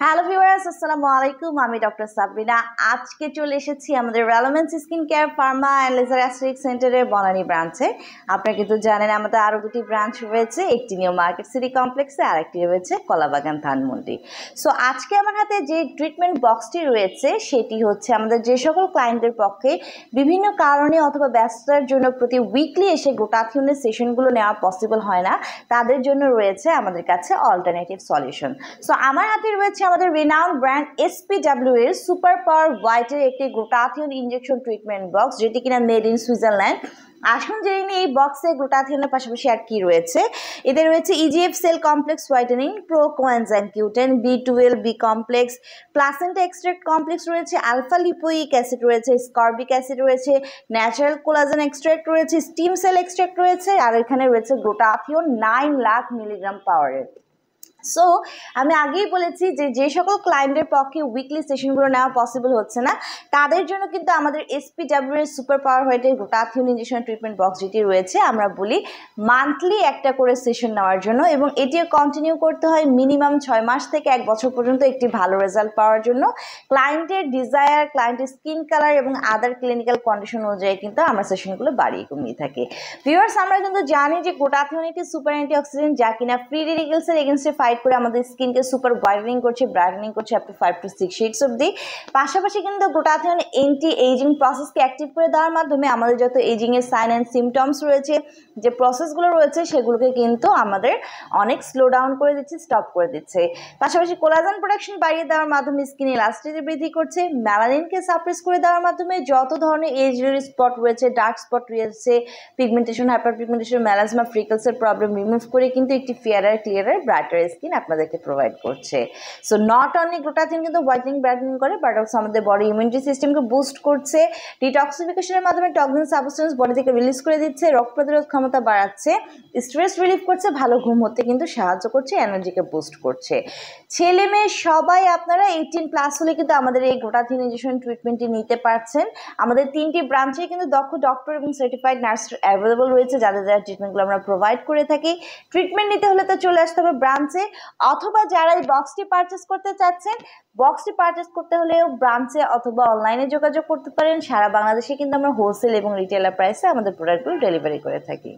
Hello viewers, আসসালামু আলাইকুম। আমি ডক্টর সাবরিনা। আজকে চলে এসেছি আমাদের relevance skin care pharma and laser aesthetic সেন্টারের বনানী ব্রাঞ্চে। আপনারা কিন্তু জানেন আমাদের আরও দুটি ব্রাঞ্চ রয়েছে, একটি নিউ মার্কেট সিটি কমপ্লেক্সে আর একটি রয়েছে কলাবাগান ধানমন্ডি। সো আজকে আমার হাতে যে ট্রিটমেন্ট বক্সটি রয়েছে সেটি হচ্ছে আমাদের যে সকল ক্লায়েন্টদের পক্ষে বিভিন্ন কারণে অথবা ব্যস্ততার জন্য প্রতি উইকলি এসে গ্লুটাথিওনের সেশনগুলো নেওয়া পসিবল হয় না, তাদের জন্য রয়েছে আমাদের কাছে অল্টারনেটিভ সলিউশন। সো আমার হাতে রয়েছে আমাদের রিনাউন্ড ব্র্যান্ড SPW এর সুপার পাওয়ার হোয়াইটের একটি গ্লুটাথিওন ইনজেকশন ট্রিটমেন্ট বক্স, যেটি কিনা মেড ইন সুইজারল্যান্ড। আসুন জেনে নিই এই বক্সে গ্লুটাথিওনের পাশাপাশি আর কি রয়েছে। এতে রয়েছে EGF cell complex whitening, pro coenzyme Q ten, B12 B complex, placenta extract complex রয়েছে, আলফা লিপোইক অ্যাসিড রয়েছে, স্করবিক অ্যাসিড রয়েছে, ন্যাচারাল কোলাজেন এক্সট্রাক্ট রয়েছে, স্টিম সেল এক্সট্রাক্ট রয়েছে, আর এখানে রয়েছে গ্লুটাথিওন 9 লাখ মিলিগ্রাম পাওয়ারের। সো আমি আগেই বলেছি যে সকল ক্লায়েন্টের পক্ষে উইকলি সেশনগুলো নেওয়া পসিবল হচ্ছে না, তাদের জন্য কিন্তু আমাদের SPW এর সুপার পাওয়ার হোয়াইটের গ্লুটাথিওন ইনজেকশন ট্রিটমেন্ট বক্স যেটি রয়েছে, আমরা বলি মান্থলি একটা করে সেশন নেওয়ার জন্য, এবং এটিও কন্টিনিউ করতে হয় মিনিমাম 6 মাস থেকে 1 বছর পর্যন্ত একটি ভালো রেজাল্ট পাওয়ার জন্য। ক্লায়েন্টের ডিজায়ার, ক্লায়েন্টের স্কিন কালার এবং আদার ক্লিনিক্যাল কন্ডিশন অনুযায়ী কিন্তু আমরা সেশনগুলো বাড়িয়ে কমিয়ে থাকি। ভিউয়ার্স, আমরা কিন্তু জানি যে গ্লুটাথিওন একটি সুপার অ্যান্টিঅক্সিডেন্ট, যা কিনা ফ্রি রেডিকেলসের এগেনস্টে ফাইট করে আমাদের স্কিনকে সুপার হোয়াইটেনিং করছে, ব্রাইটেনিং করছে আপ টু 5 to 6 শেডস অবধি। পাশাপাশি কিন্তু গ্লুটাথিওন অ্যান্টি এজিং প্রসেসকে অ্যাক্টিভ করে দেওয়ার মাধ্যমে আমাদের যত এজিং এর সাইন অ্যান্ড সিমটমস রয়েছে, যে প্রসেসগুলো রয়েছে, সেগুলোকে কিন্তু আমাদের অনেক স্লো ডাউন করে দিচ্ছে, স্টপ করে দিচ্ছে। পাশাপাশি কোলাজেন প্রোডাকশন বাড়িয়ে দেওয়ার মাধ্যমে স্কিন ইলাস্টিসিটি বৃদ্ধি করছে, মেলানিনকে সাপ্রেস করে দেওয়ার মাধ্যমে যত ধরনের এজ রিলেটেড স্পট রয়েছে, ডার্ক স্পট রয়েছে, পিগমেন্টেশন, হাইপার পিগমেন্টেশন, মেলাজমা, ফ্রিকলসের প্রবলেম রিমুভ করে কিন্তু একটি ফেয়ারার, ক্লিয়ারার, ব্রাইটার স্কিন আপনাদেরকে প্রোভাইড করছে। সো নট অনলি গ্লুটাথিওন কিন্তু হোয়াইটেনিং, ব্রাইটেনিং করে, বাট অলসো আমাদের বডি ইমিউনিটি সিস্টেমকে বুস্ট করছে, ডিটক্সিফিকেশনের মাধ্যমে টক্সিন সাবস্টেন্স বডি থেকে রিলিজ করে দিচ্ছে, রোগ প্রতিরোধ ক্ষমতা বাড়াচ্ছে, স্ট্রেস রিলিফ করছে, ভালো ঘুম হতে কিন্তু সাহায্য করছে, এনার্জিকে বুস্ট করছে। ছেলে মেয়ে সবাই আপনারা 18+ হলে কিন্তু আমাদের এই গ্লুটাথিওন ইনজেকশন ট্রিটমেন্টটি নিতে পারছেন। আমাদের 3টি ব্রাঞ্চে কিন্তু দক্ষ ডক্টর এবং সার্টিফাইড নার্স অ্যাভেলেবল রয়েছে, যাদের দ্বারা ট্রিটমেন্টগুলো আমরা প্রোভাইড করে থাকি। ট্রিটমেন্ট নিতে হলে তো চলে আসতে হবে ব্রাঞ্চে, অথবা যারা এই বক্সটি পারচেস করতে চাচ্ছেন, বক্সটি পারচেস করতে হলেও ব্রাঞ্চে অথবা অনলাইনে যোগাযোগ করতে পারেন। সারা বাংলাদেশে কিন্তু আমরা হোলসেল এবং রিটেলার প্রাইসে আমাদের প্রোডাক্টগুলো ডেলিভারি করে থাকি।